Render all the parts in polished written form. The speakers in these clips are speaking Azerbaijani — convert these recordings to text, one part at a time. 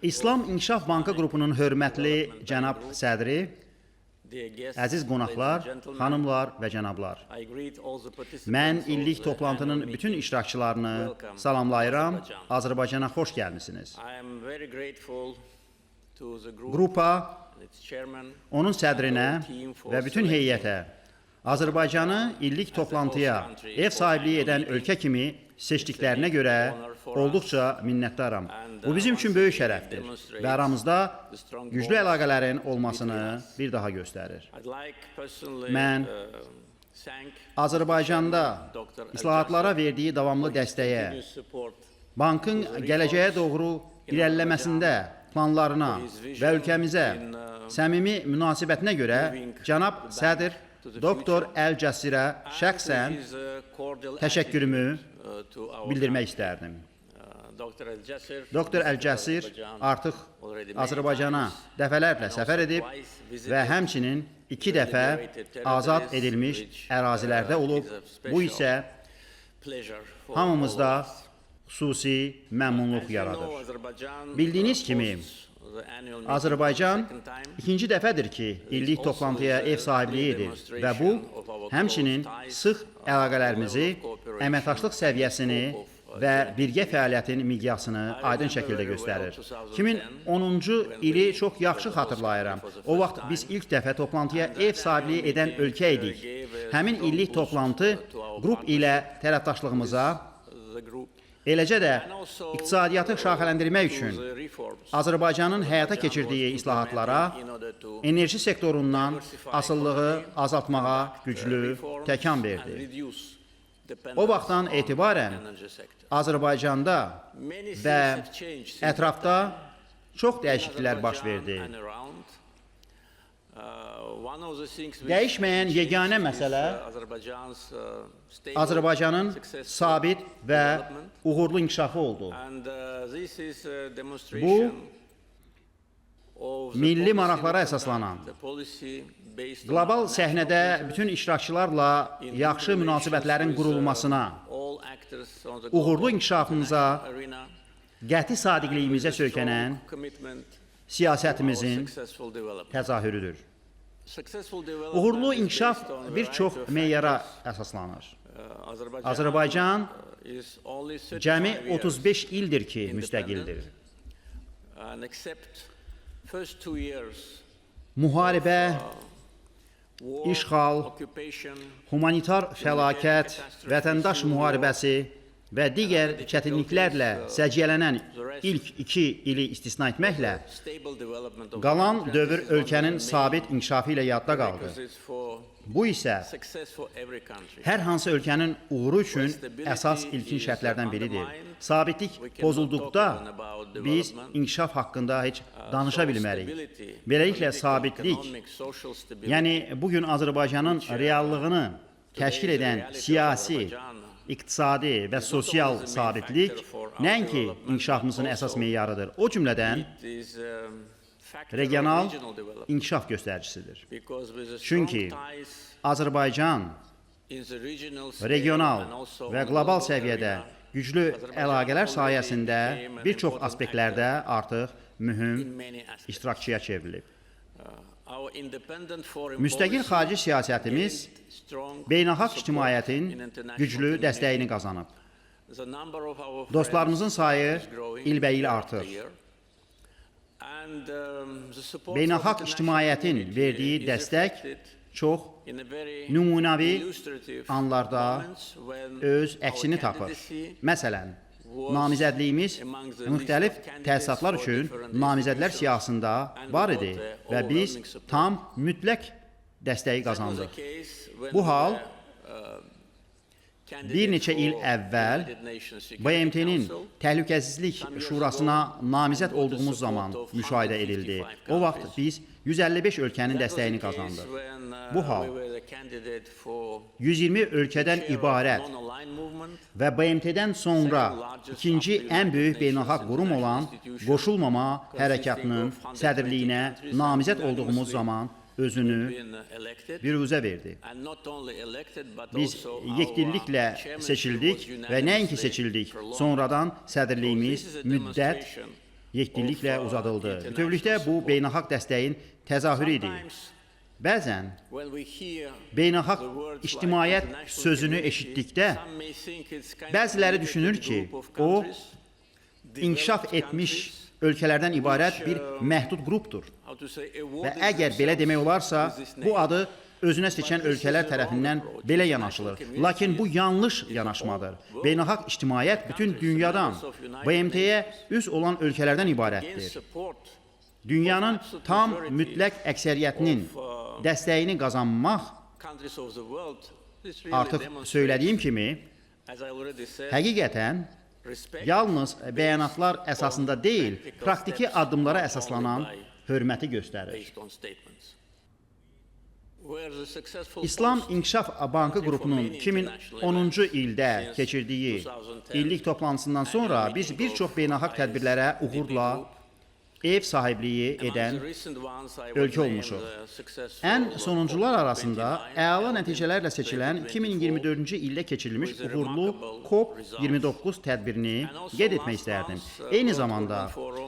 İslam İnkişaf Bankı qrupunun hörmətli cənab sədri, əziz qonaqlar, xanımlar və cənablar. Mən illik toplantının bütün iştirakçılarını salamlayıram. Azərbaycana xoş gəlmisiniz. Qrupa, onun sədrinə və bütün heyətə Azərbaycanı illik toplantıya ev sahibliyi edən ölkə kimi seçdiklərinə görə olduqca minnətdaram. Bu bizim üçün böyük şərəfdir və aramızda güclü əlaqələrin olmasını bir daha göstərir. Mən Azərbaycanda islahatlara verdiyi davamlı dəstəyə, bankın gələcəyə doğru irəliləməsində planlarına və ölkəmizə səmimi münasibətinə görə cənab sədr Doktor Əl-Cəsirə şəxsən təşəkkürümü bildirmək istərdim. Doktor Əl-Cəsir artıq Azərbaycana dəfələrlə səfər edib və həmçinin 2 dəfə azad edilmiş ərazilərdə olub. Bu isə hamımızda xüsusi məmnunluq yaradır. Bildiyiniz kimi, Azərbaycan ikinci dəfədir ki, illik toplantıya ev sahibliyi edir və bu, həmçinin sıx əlaqələrimizi, əməkdaşlıq səviyyəsini və birgə fəaliyyətin miqyasını aydın şəkildə göstərir. 2010-cu ili çox yaxşı xatırlayıram. O vaxt biz ilk dəfə toplantıya ev sahibliyi edən ölkə idik. Həmin illik toplantı qrup ilə tərəfdaşlığımıza, eləcə də iqtisadiyyatı şaxələndirmək üçün Azərbaycanın həyata keçirdiyi islahatlara, enerji sektorundan asılılığı azaltmağa güclü təkan verdi. O vaxtdan etibarən Azərbaycanda və ətrafda çox dəyişikliklər baş verdi. Dəyişməyən yeganə məsələ Azərbaycanın sabit və uğurlu inkişafı oldu. Bu, milli maraqlara əsaslanan, qlobal səhnədə bütün iştirakçılarla yaxşı münasibətlərin qurulmasına, uğurlu inkişafımıza, qəti sadiqliyimizə söykənən siyasətimizin təzahürüdür. Uğurlu inkişaf bir çox meyara əsaslanır. Azərbaycan cəmi 35 ildir ki, müstəqildir. Müharibə, işğal, humanitar fəlakət, vətəndaş müharibəsi və digər çətinliklərlə səciyyələnən ilk 2 ili istisna etməklə, qalan dövr ölkənin sabit inkişafı ilə yadda qaldı. Bu isə hər hansı ölkənin uğuru üçün əsas ilkin şərtlərdən biridir. Sabitlik pozulduqda biz inkişaf haqqında heç danışa bilmərik. Beləliklə, sabitlik, yəni bugün Azərbaycanın reallığını təşkil edən siyasi, iqtisadi və sosial sabitlik nəinki inkişafımızın əsas meyarıdır, o cümlədən regional inkişaf göstəricisidir. Çünki Azərbaycan regional və qlobal səviyyədə güclü əlaqələr sayəsində bir çox aspektlərdə artıq mühüm iştirakçıya çevrilib. Müstəqil xarici siyasətimiz beynəlxalq ictimaiyyətin güclü dəstəyini qazanıb. Dostlarımızın sayı ilbəil artır. Beynəlxalq ictimaiyyətin verdiyi dəstək çox nümunəvi anlarda öz əksini tapır. Məsələn, namizədliyimiz müxtəlif təsisatlar üçün namizədlər siyahısında var idi və biz tam mütləq dəstəyi qazandıq. Bu hal bir neçə il əvvəl BMT-nin Təhlükəsizlik Şurasına namizəd olduğumuz zaman müşahidə edildi. O vaxt biz 155 ölkənin dəstəyini qazandıq. Bu hal 120 ölkədən ibarət və BMT-dən sonra ikinci ən böyük beynəlxalq qurum olan Qoşulmama Hərəkatının sədrliyinə namizəd olduğumuz zaman özünü büruzə verdi. Biz yekdilliklə seçildik və nəinki seçildik, sonradan sədrliyimiz müddət yekdilliklə uzadıldı. Bütövlükdə bu beynəlxalq dəstəyin təzahürü idi. Bəzən beynəlxalq ictimaiyyət sözünü eşitdikdə bəziləri düşünür ki, o inkişaf etmiş ölkələrdən ibarət bir məhdud qrupdur. Və əgər belə demək olarsa, bu adı özünə seçən ölkələr tərəfindən belə yanaşılır. Lakin bu yanlış yanaşmadır. Beynəlxalq ictimaiyyət bütün dünyadan BMT-yə üz olan ölkələrdən ibarətdir. Dünyanın tam mütləq əksəriyyətinin dəstəyini qazanmaq artıq söylədiyim kimi həqiqətən yalnız bəyanatlar əsasında deyil, praktiki addımlara əsaslanan hörməti göstərir. İslam İnkişaf Bankı qrupunun 2010-cu ildə keçirdiyi illik toplantısından sonra biz bir çox beynəlxalq tədbirlərə uğurla ev sahibliyi edən ölkə olmuşuq. Ən sonuncular arasında əla nəticələrlə seçilən 2024-cü ildə keçirilmiş uğurlu COP29 tədbirini qeyd etmək istərdim. Eyni zamanda,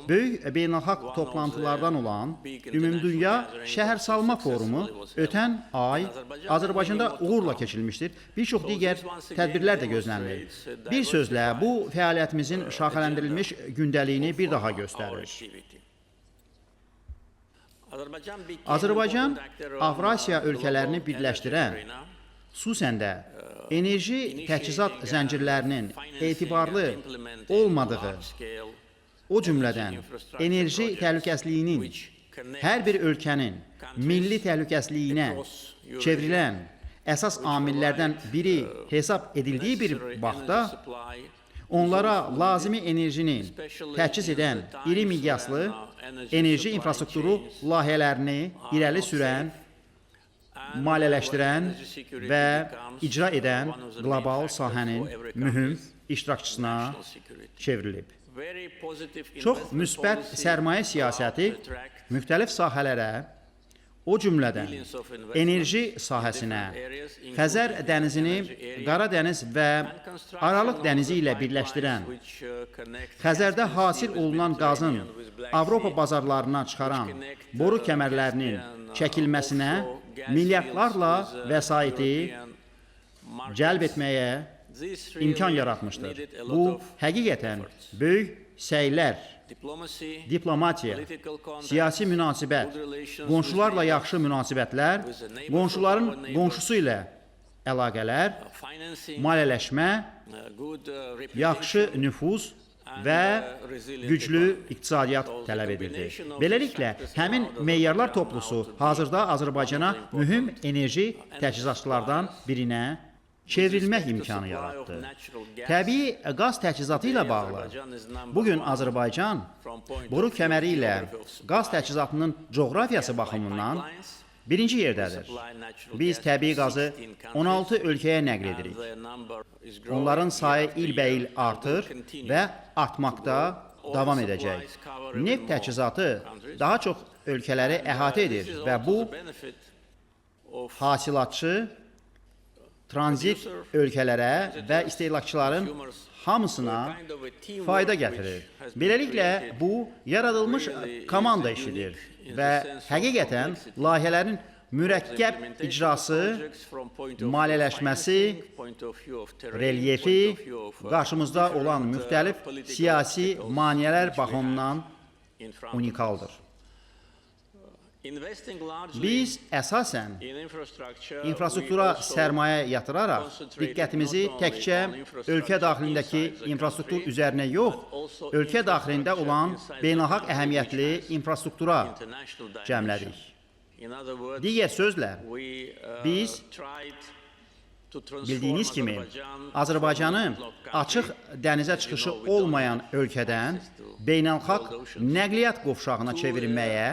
böyük beynəlxalq toplantılardan olan Ümumdünya Şəhərsalma Forumu ötən ay Azərbaycanda uğurla keçirilmişdir. Bir çox digər tədbirlər də gözlənilir. Bir sözlə, bu fəaliyyətimizin şaxələndirilmiş gündəliyini bir daha göstərir. Azərbaycan, Avrasiya ölkələrini birləşdirən, xüsusən də enerji təchizat zəncirlərinin etibarlı olmadığı, o cümlədən enerji təhlükəsizliyinin hər bir ölkənin milli təhlükəsizliyinə çevrilən əsas amillərdən biri hesab edildiyi bir vaxtda, onlara lazımi enerjini təchiz edən iri miqyaslı enerji infrastrukturu layihələrini irəli sürən, maliyyələşdirən və icra edən qlobal sahənin mühüm iştirakçısına çevrilib. Çox müsbət sərmayə siyasəti müxtəlif sahələrə, o cümlədən enerji sahəsinə, Xəzər dənizini Qara dəniz və Aralıq dənizi ilə birləşdirən, Xəzərdə hasil olunan qazın Avropa bazarlarına çıxaran boru kəmərlərinin çəkilməsinə milyardlarla vəsaiti cəlb etməyə imkan yaratmışdır. Bu, həqiqətən böyük səylər, diplomatiya, siyasi münasibət, qonşularla yaxşı münasibətlər, qonşuların qonşusu ilə əlaqələr, maliyyələşmə, yaxşı nüfuz və güclü iqtisadiyyat tələb edirdi. Beləliklə, həmin meyarlar toplusu hazırda Azərbaycana mühüm enerji təchizatçılardan birinə çevrilmək imkanı yaratdı. Təbii qaz təchizatı ilə bağlı, bugün Azərbaycan boru kəməri ilə qaz təchizatının coğrafiyası baxımından birinci yerdədir. Biz təbii qazı 16 ölkəyə nəql edirik. Onların sayı ilbəil artır və artmaqda davam edəcək. Neft təchizatı daha çox ölkələri əhatə edir və bu hasilatçı, tranzit ölkələrə və istehlakçıların hamısına fayda gətirir. Beləliklə, bu yaradılmış komanda işidir və həqiqətən layihələrin mürəkkəb icrası, maliyyələşməsi, relyefi, qarşımızda olan müxtəlif siyasi maneələr baxımından unikaldır. Biz əsasən infrastruktura sərmayə yatıraraq diqqətimizi təkcə ölkə daxilindəki infrastruktur üzərinə yox, ölkə daxilində olan beynəlxalq əhəmiyyətli infrastruktura cəmlədik. Digər sözlə, biz bildiyiniz kimi Azərbaycanı açıq dənizə çıxışı olmayan ölkədən beynəlxalq nəqliyyat qovşağına çevirməyə,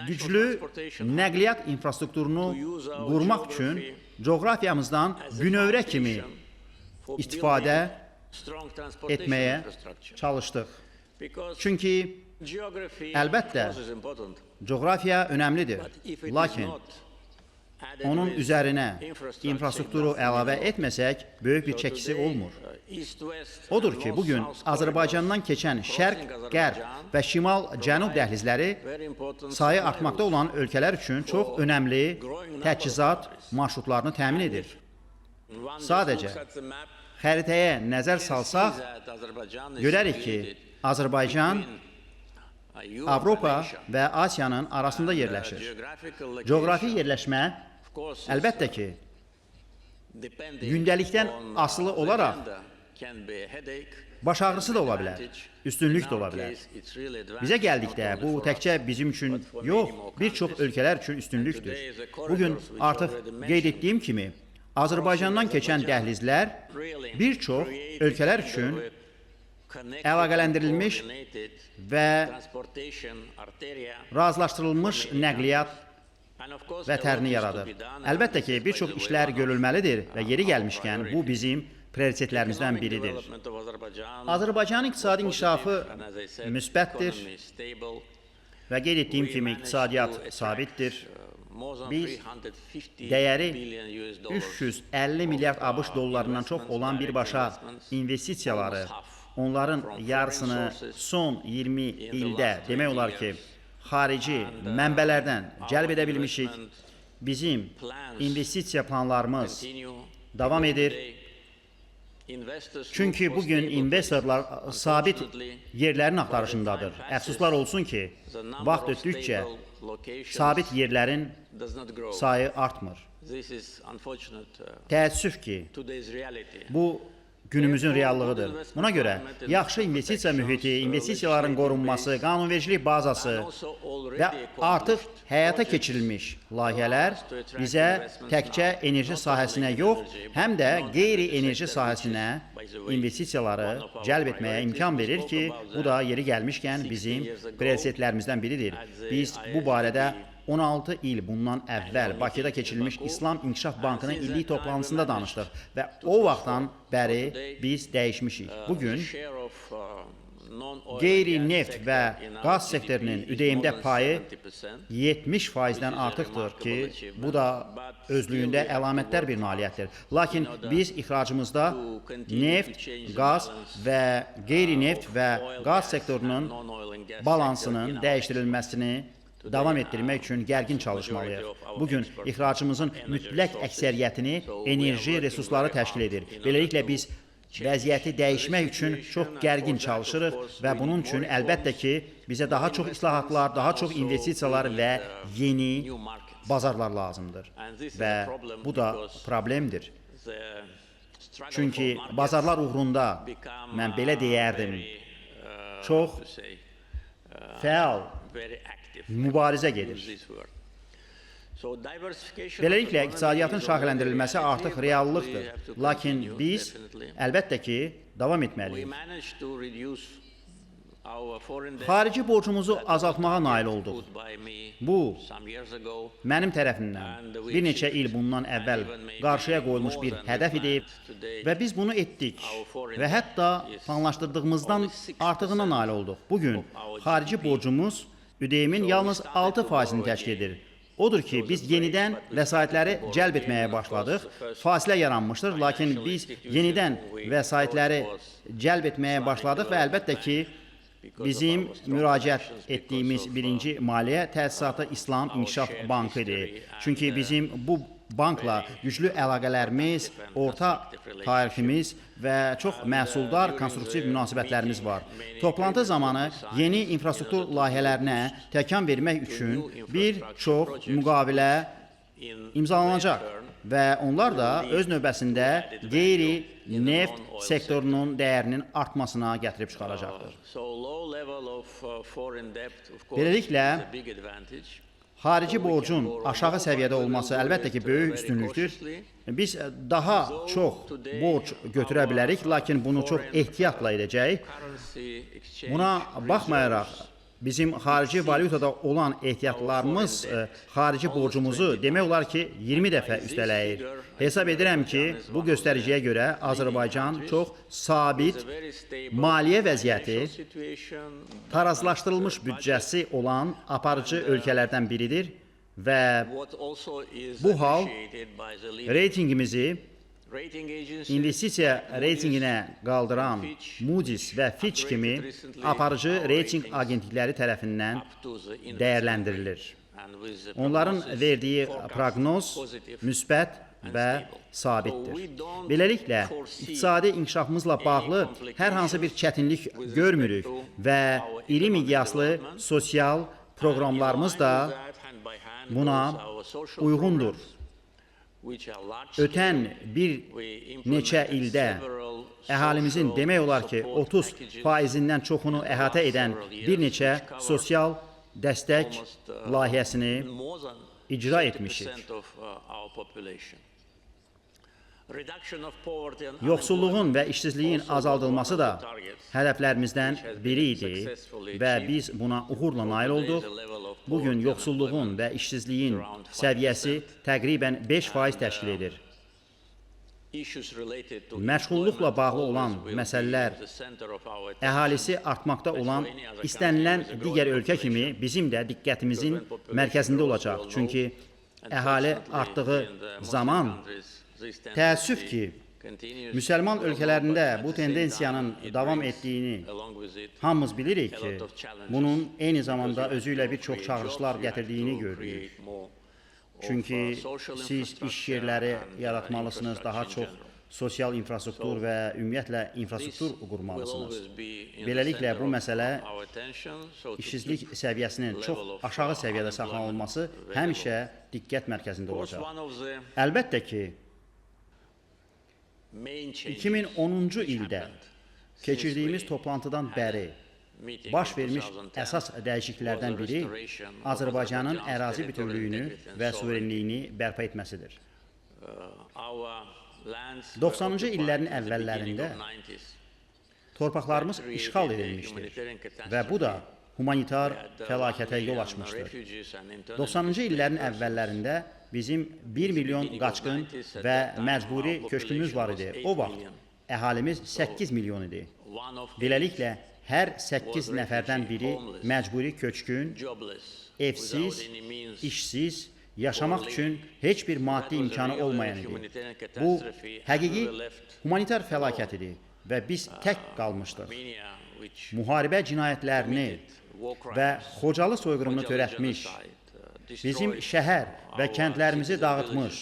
güclü nəqliyyat infrastrukturunu qurmaq üçün coğrafiyamızdan bünövrə kimi istifadə etməyə çalışdıq. Çünki əlbəttə Coğrafiya önəmlidir, lakin onun üzərinə infrastrukturu əlavə etməsək, böyük bir çəkisi olmur. Odur ki, bugün Azərbaycandan keçən şərq, qərb və şimal-cənub dəhlizləri sayı artmaqda olan ölkələr üçün çox önəmli təchizat marşrutlarını təmin edir. Sadəcə xəritəyə nəzər salsaq, görərik ki, Azərbaycan Avropa və Asiyanın arasında yerləşir. Coğrafi yerləşmə, əlbəttə ki, gündəlikdən asılı olaraq baş ağrısı da ola bilər, üstünlük də ola bilər. Bizə gəldikdə, bu təkcə bizim üçün yox, bir çox ölkələr üçün üstünlükdür. Bugün artıq qeyd etdiyim kimi, Azərbaycandan keçən dəhlizlər bir çox ölkələr üçün əlaqələndirilmiş və razılaşdırılmış nəqliyyat və tərini yaradır. Əlbəttə ki, bir çox işlər görülməlidir və yeri gəlmişkən bu bizim prioritetlərimizdən biridir. Azərbaycanın iqtisadi inkişafı müsbətdir və qeyd etdiyim kimi iqtisadiyyat sabitdir. Biz dəyəri 350 milyard ABŞ dollarından çox olan birbaşa investisiyaları, onların yarısını son 20 ildə demək olar ki, xarici mənbələrdən cəlb edə bilmişik. Bizim investisiya planlarımız davam edir. Çünki bugün investorlar sabit yerlərin axtarışındadır. Əfsuslar olsun ki, vaxt ötdükcə sabit yerlərin sayı artmır. Təəssüf ki, bu günümüzün reallığıdır. Buna görə yaxşı investisiya mühiti, investisiyaların qorunması, qanunvericilik bazası və artıq həyata keçirilmiş layihələr bizə təkcə enerji sahəsinə yox, həm də qeyri-enerji sahəsinə investisiyaları cəlb etməyə imkan verir ki, bu da yeri gəlmişkən bizim prioritetlərimizdən biridir. Biz bu barədə 16 il bundan əvvəl Bakıda keçirilmiş İslam İnkişaf Bankının illik toplantısında danışdıq və o vaxtdan bəri biz dəyişmişik. Bugün qeyri-neft və qaz sektorunun ÜDM-də payı 70%-dən artıqdır ki, bu da özlüyündə əlamətdar bir nailiyyətdir. Lakin biz ixracımızda neft, qaz və qeyri-neft və qaz sektorunun balansının dəyişdirilməsini davam etdirmək üçün gərgin çalışmalıyıq. Bugün ixracımızın mütləq əksəriyyətini enerji resursları təşkil edir. Beləliklə biz vəziyyəti dəyişmək üçün çox gərgin çalışırıq və bunun üçün əlbəttə ki, bizə daha çox islahatlar, daha çox investisiyalar və yeni bazarlar lazımdır. Və bu da problemdir. Çünki bazarlar uğrunda, mən belə deyərdim, çox fəal mübarizə gedir. Beləliklə, iqtisadiyyatın şaxələndirilməsi artıq reallıqdır. Lakin biz, əlbəttə ki, davam etməliyik. Xarici borcumuzu azaltmağa nail olduq. Bu, mənim tərəfimdən bir neçə il bundan əvvəl qarşıya qoyulmuş bir hədəf idi və biz bunu etdik və hətta planlaşdırdığımızdan artığına nail olduq. Bugün xarici borcumuz ÜDM-in yalnız 6%-ni təşkil edir. Odur ki, biz yenidən vəsaitləri cəlb etməyə başladıq. Fasilə yaranmışdır, lakin biz yenidən vəsaitləri cəlb etməyə başladıq və əlbəttə ki, bizim müraciət etdiyimiz birinci maliyyə təsisatı İslam İnkişaf Bankıdır. Çünki bizim bu bankla güclü əlaqələrimiz, orta tariximiz və çox məhsuldar konstruktiv münasibətlərimiz var. Toplantı zamanı yeni infrastruktur layihələrinə təkan vermək üçün bir çox müqavilə imzalanacaq və onlar da öz növbəsində qeyri-neft sektorunun dəyərinin artmasına gətirib çıxaracaqdır. Beləliklə, xarici borcun aşağı səviyyədə olması əlbəttə ki, böyük üstünlükdür. Biz daha çox borc götürə bilərik, lakin bunu çox ehtiyatla edəcəyik. Buna baxmayaraq, bizim xarici valyutada olan ehtiyatlarımız xarici borcumuzu demək olar ki 20 dəfə üstələyir. Hesab edirəm ki, bu göstəriciyə görə Azərbaycan çox sabit maliyyə vəziyyəti, tarazlaşdırılmış büdcəsi olan aparıcı ölkələrdən biridir və bu hal reytingimizi investisiya reytinginə qaldıran Moody's və Fitch kimi aparıcı reyting agentlikləri tərəfindən dəyərləndirilir. Onların verdiyi proqnoz müsbət və sabitdir. Beləliklə, iqtisadi inkişafımızla bağlı hər hansı bir çətinlik görmürük və iri miqyaslı sosial proqramlarımız da buna uyğundur. Ötən bir neçə ildə əhalimizin demək olar ki 30%-dən çoxunu əhatə edən bir neçə sosial dəstək layihəsini icra etmişik. Yoxsulluğun və işsizliyin azaldılması da hədəflərimizdən biri idi və biz buna uğurla nail olduq. Bugün yoxsulluğun və işsizliyin səviyyəsi təqribən 5% təşkil edir. Məşğulluqla bağlı olan məsələlər, əhalisi artmaqda olan istənilən digər ölkə kimi bizim də diqqətimizin mərkəzində olacaq. Çünki əhali artdığı zaman təəssüf ki, müsəlman ölkələrində bu tendensiyanın davam etdiyini hamımız bilirik ki, bunun eyni zamanda özü ilə bir çox çağırışlar gətirdiyini görürük. Çünki siz iş yerləri yaratmalısınız, daha çox sosial infrastruktur və ümumiyyətlə infrastruktur qurmalısınız. Beləliklə, bu məsələ işsizlik səviyyəsinin çox aşağı səviyyədə saxlanılması həmişə diqqət mərkəzində olacaq. Əlbəttə ki, 2010-cu ildə keçirdiyimiz toplantıdan bəri baş vermiş əsas dəyişikliklərdən biri Azərbaycanın ərazi bütövlüyünü və suverenliyini bərpa etməsidir. 90-cı illərin əvvəllərində torpaqlarımız işğal edilmişdir və bu da humanitar fəlakətə yol açmışdır. 90-cı illərin əvvəllərində bizim 1 milyon qaçqın və məcburi köçkünümüz var idi. O vaxt əhalimiz 8 milyon idi. Beləliklə, hər 8 nəfərdən biri məcburi köçkün, evsiz, işsiz, yaşamaq üçün heç bir maddi imkanı olmayan idi. Bu, həqiqi humanitar fəlakət idi və biz tək qalmışdıq. Müharibə cinayətlərini və Xocalı soyqırımını törətmiş, bizim şəhər və kəndlərimizi dağıtmış,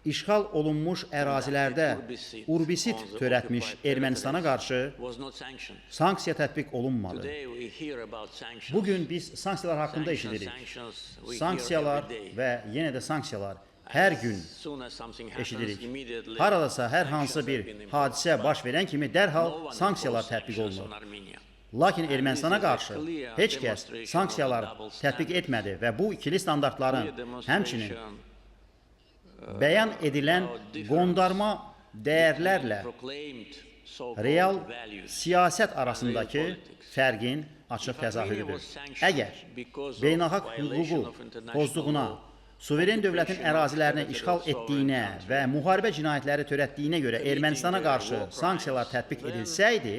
işğal olunmuş ərazilərdə urbisit törətmiş Ermənistana qarşı sanksiya tətbiq olunmadı. Bugün biz sanksiyalar haqqında eşidirik. Sanksiyalar və yenə də sanksiyalar hər gün eşidirik. Haradasa hər hansı bir hadisə baş verən kimi dərhal sanksiyalar tətbiq olunur. Lakin Ermənistana qarşı heç kəs sanksiyalar tətbiq etmədi və bu ikili standartların həmçinin bəyan edilən qondarma dəyərlərlə real siyasət arasındakı fərqin açıq təzahürüdür. Əgər beynəlxalq hüququ pozduğuna, suveren dövlətin ərazilərini işğal etdiyinə və müharibə cinayətləri törətdiyinə görə Ermənistana qarşı sanksiyalar tətbiq edilsəydi,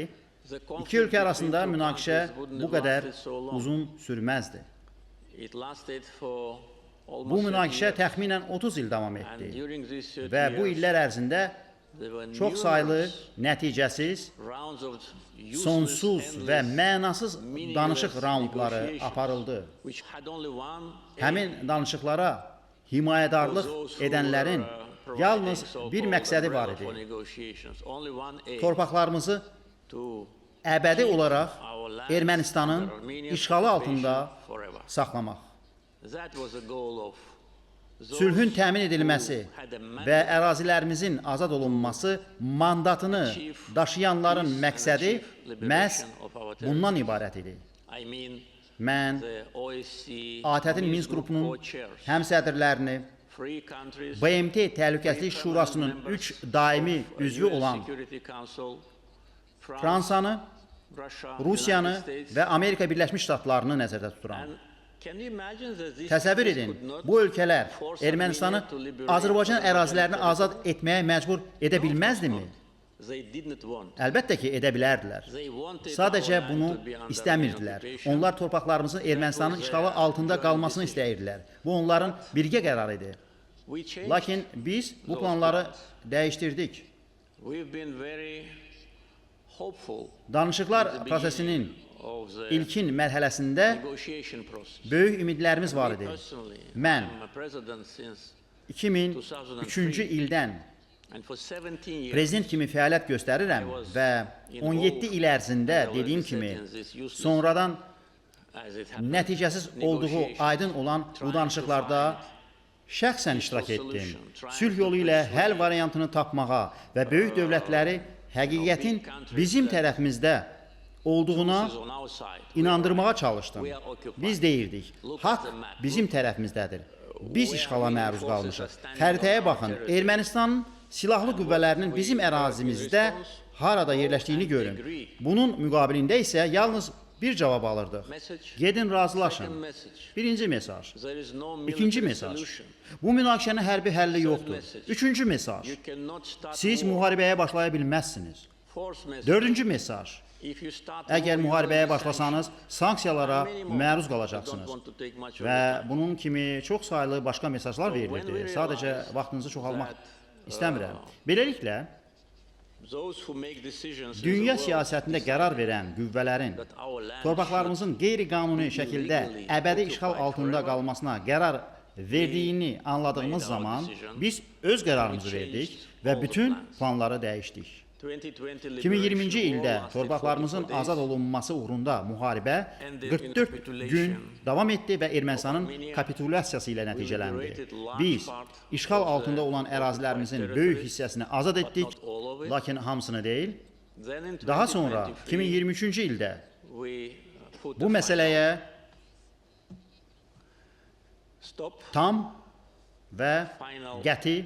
iki ölkə arasında münaqişə bu qədər uzun sürməzdi. Bu münaqişə təxminən 30 il davam etdi və bu illər ərzində çox saylı, nəticəsiz, sonsuz və mənasız danışıq raundları aparıldı. Həmin danışıqlara himayədarlıq edənlərin yalnız bir məqsədi var idi. Torpaqlarımızı əbədi olaraq Ermənistanın işğalı altında saxlamaq. Sülhün təmin edilməsi və ərazilərimizin azad olunması mandatını daşıyanların məqsədi məhz bundan ibarət idi. Mən ATƏT-in Minsk qrupunun həmsədrlərini, BMT Təhlükəsizlik Şurasının 3 daimi üzvü olan Fransanı Rusiyanı və Amerika Birləşmiş Ştatlarını nəzərdə tuturam. Təsəvvür edin, bu ölkələr Ermənistanı Azərbaycan ərazilərini azad etməyə məcbur edə bilməzdimi? Əlbəttə ki, edə bilərdilər. Sadəcə bunu istəmirdilər. Onlar torpaqlarımızın Ermənistanın işğalı altında qalmasını istəyirdilər. Bu onların birgə qərarı idi. Lakin biz bu planları dəyişdirdik. Danışıqlar prosesinin ilkin mərhələsində böyük ümidlərimiz var idi. Mən 2003-cü ildən prezident kimi fəaliyyət göstərirəm və 17 il ərzində dediyim kimi sonradan nəticəsiz olduğu aydın olan bu danışıqlarda şəxsən iştirak etdim. Sülh yolu ilə həll variantını tapmağa və böyük dövlətləri həqiqətin bizim tərəfimizdə olduğuna inandırmağa çalışdım. Biz deyirdik, haqq bizim tərəfimizdədir. Biz işğala məruz qalmışıq. Xəritəyə baxın, Ermənistanın silahlı qüvvələrinin bizim ərazimizdə harada yerləşdiyini görün. Bunun müqabilində isə yalnız bir cavab alırdıq. Gedin, razılaşın. Birinci mesaj. İkinci mesaj. Bu münaqişənin hərbi həlli yoxdur. Üçüncü mesaj. Siz müharibəyə başlaya bilməzsiniz. Dördüncü mesaj. Əgər müharibəyə başlasanız, sanksiyalara məruz qalacaqsınız. Və bunun kimi çox sayılı başqa mesajlar verilirdi. Sadəcə vaxtınızı çoxalmaq istəmirəm. Beləliklə, dünya siyasətində qərar verən qüvvələrin torpaqlarımızın qeyri-qanuni şəkildə əbədi işğal altında qalmasına qərar verdiyini anladığımız zaman biz öz qərarımızı verdik və bütün planları dəyişdik. 2020-ci ildə torpaqlarımızın azad olunması uğrunda müharibə 44 gün davam etdi və Ermənistanın kapitulyasiyası ilə nəticələndi. Biz işğal altında olan ərazilərimizin böyük hissəsini azad etdik, lakin hamısını deyil. Daha sonra 2023-cü ildə bu məsələyə tam və qəti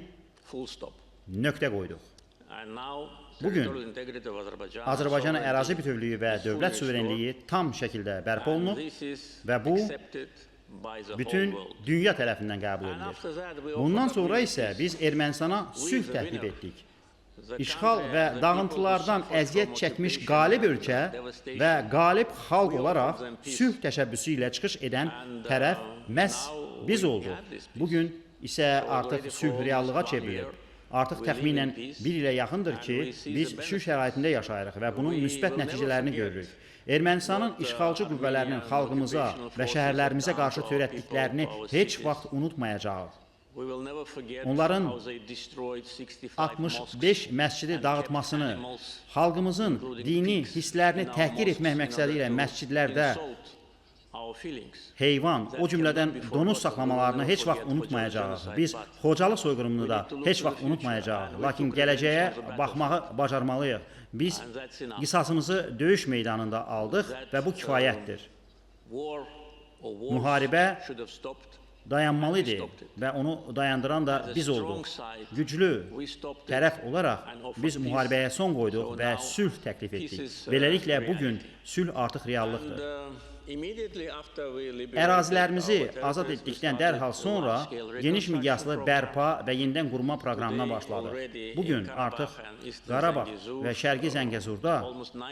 nöqtə qoyduq. Bugün Azərbaycanın ərazi bütövlüyü və dövlət suverenliyi tam şəkildə bərpa olunub və bu bütün dünya tərəfindən qəbul edilir. Bundan sonra isə biz Ermənistana sülh təklif etdik. İşğal və dağıntılardan əziyyət çəkmiş qalib ölkə və qalib xalq olaraq sülh təşəbbüsü ilə çıxış edən tərəf məhz biz olduq. Bugün isə artıq sülh reallığa çevrilib. Artıq təxminən bir ilə yaxındır ki, biz sülh şəraitində yaşayırıq və bunun müsbət nəticələrini görürük. Ermənistanın işğalçı qüvvələrinin xalqımıza və şəhərlərimizə qarşı törətdiklərini heç vaxt unutmayacağıq. Onların 65 məscidi dağıtmasını, xalqımızın dini hisslərini təhqir etmək məqsədi ilə məscidlərdə heyvan, o cümlədən donuz saxlamalarını heç vaxt unutmayacağıq. Biz Xocalı soyqırımını da heç vaxt unutmayacağıq. Lakin gələcəyə baxmağı bacarmalıyıq. Biz qisasımızı döyüş meydanında aldıq və bu kifayətdir. Müharibə dayanmalı idi və onu dayandıran da biz olduq. Güclü tərəf olaraq biz müharibəyə son qoyduq və sülh təklif etdik. Beləliklə, bugün sülh artıq reallıqdır. Ərazilərimizi azad etdikdən dərhal sonra geniş miqyaslı bərpa və yenidən qurma proqramına başladıq. Bugün artıq Qarabağ və Şərqi Zəngəzurda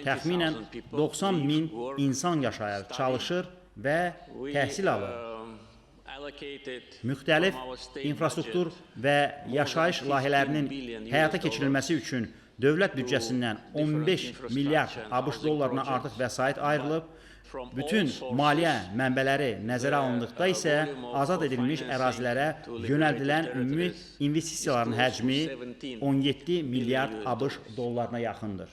təxminən 90 min insan yaşayır, çalışır və təhsil alır. Müxtəlif infrastruktur və yaşayış layihələrinin həyata keçirilməsi üçün dövlət büdcəsindən 15 milyard ABŞ dollarına artıq vəsait ayrılıb. Bütün maliyyə mənbələri nəzərə alındıqda isə azad edilmiş ərazilərə yönəldilən ümumi investisiyaların həcmi 17 milyard ABŞ dollarına yaxındır.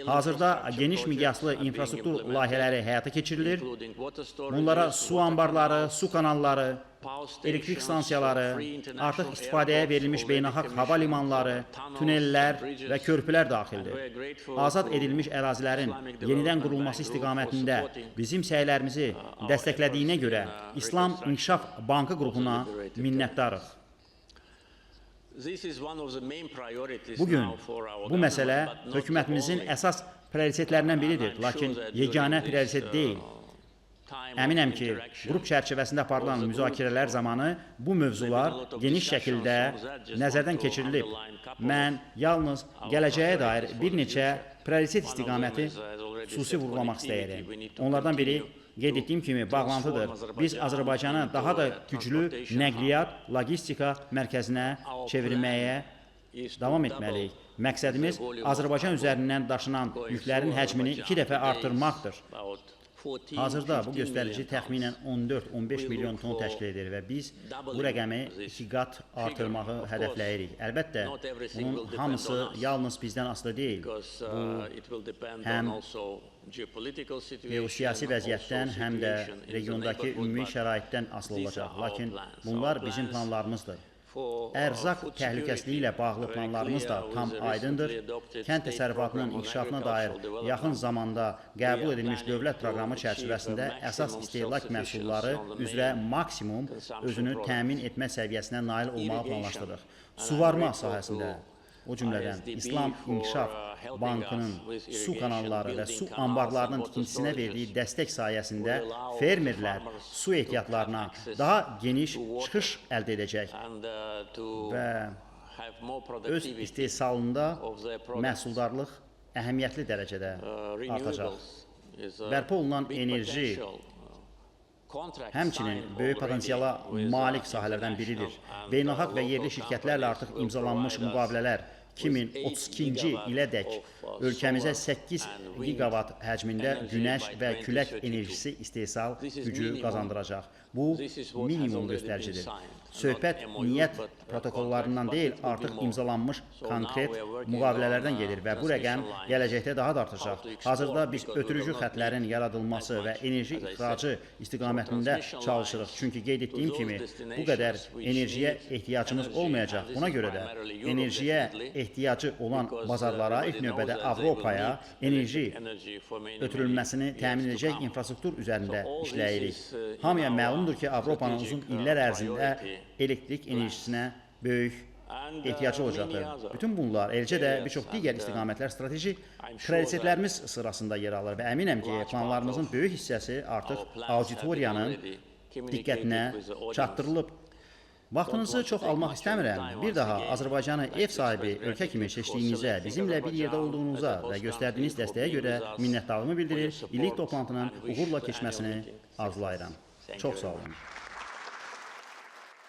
Hazırda geniş miqyaslı infrastruktur layihələri həyata keçirilir. Bunlara su anbarları, su kanalları, elektrik stansiyaları, artıq istifadəyə verilmiş beynəlxalq hava limanları, tunellər və körpülər daxildir. Azad edilmiş ərazilərin yenidən qurulması istiqamətində bizim səylərimizi dəstəklədiyinə görə İslam İnkişaf Bankı qrupuna minnətdarıq. Bugün bu məsələ hökumətimizin əsas prioritetlərindən biridir, lakin yeganə prioritet deyil. Əminəm ki, qrup çərçivəsində aparılan müzakirələr zamanı bu mövzular geniş şəkildə nəzərdən keçirilib. Mən yalnız gələcəyə dair bir neçə prioritet istiqaməti xüsusi vurğulamaq istəyirəm. Onlardan biri, qeyd etdiyim kimi, bağlantıdır. Biz Azərbaycanı daha da güclü nəqliyyat, logistika mərkəzinə çevirməyə davam etməliyik. Məqsədimiz Azərbaycan üzərindən daşınan yüklərin həcmini 2 dəfə artırmaqdır. Hazırda bu göstərici təxminən 14-15 milyon ton təşkil edir və biz bu rəqəmi 2 qat artırmağı hədəfləyirik. Əlbəttə, bunun hamısı yalnız bizdən asılı deyil. Bu həm geosiyasi vəziyyətdən, həm də regiondakı ümumi şəraitdən asılı olacaq. Lakin bunlar bizim planlarımızdır. Ərzaq təhlükəsizliyi ilə bağlı planlarımız da tam aydındır. Kənd təsərrüfatının inkişafına dair yaxın zamanda qəbul edilmiş dövlət proqramı çərçivəsində əsas istehlak məhsulları üzrə maksimum özünü təmin etmə səviyyəsinə nail olmağı planlaşdırırıq. Suvarma sahəsində, o cümlədən İslam İnkişaf Bankının su kanalları və su anbarlarının tikintisinə verdiyi dəstək sayəsində fermerlər su ehtiyatlarına daha geniş çıxış əldə edəcək və öz istehsalında məhsuldarlıq əhəmiyyətli dərəcədə artacaq. Bərpa olunan enerji həmçinin böyük potensiala malik sahələrdən biridir. Beynəlxalq və yerli şirkətlərlə artıq imzalanmış müqavilələr 2032-ci ilədək ölkəmizə 8 gigavat həcmində günəş və külək enerjisi istehsal gücü qazandıracaq. Bu, minimum göstəricidir. Söhbət niyyət protokollarından deyil, artıq imzalanmış konkret müqavilələrdən gedir və bu rəqəm gələcəkdə daha da artacaq. Hazırda biz ötürücü xətlərin yaradılması və enerji ixracı istiqamətində çalışırıq. Çünki qeyd etdiyim kimi, bu qədər enerjiyə ehtiyacımız olmayacaq. Buna görə də enerjiyə ehtiyacı olan bazarlara, ilk növbədə Avropaya enerji ötürülməsini təmin edəcək infrastruktur üzərində işləyirik. Hamıya məlumdur ki, Avropanın uzun illər ərzində elektrik enerjisinə böyük ehtiyacı olacaqdır. Bütün bunlar, eləcə də bir çox digər istiqamətlər strateji prioritetlərimiz sırasında yer alır və əminəm ki, planlarımızın böyük hissəsi artıq auditoriyanın diqqətinə çatdırılıb. Vaxtınızı çox almaq istəmirəm. Bir daha Azərbaycanı ev sahibi ölkə kimi seçdiyinizə, bizimlə bir yerdə olduğunuza və göstərdiyiniz dəstəyə görə minnətdarlığımı bildirir, illik toplantının uğurla keçməsini arzulayıram. Çox sağ olun.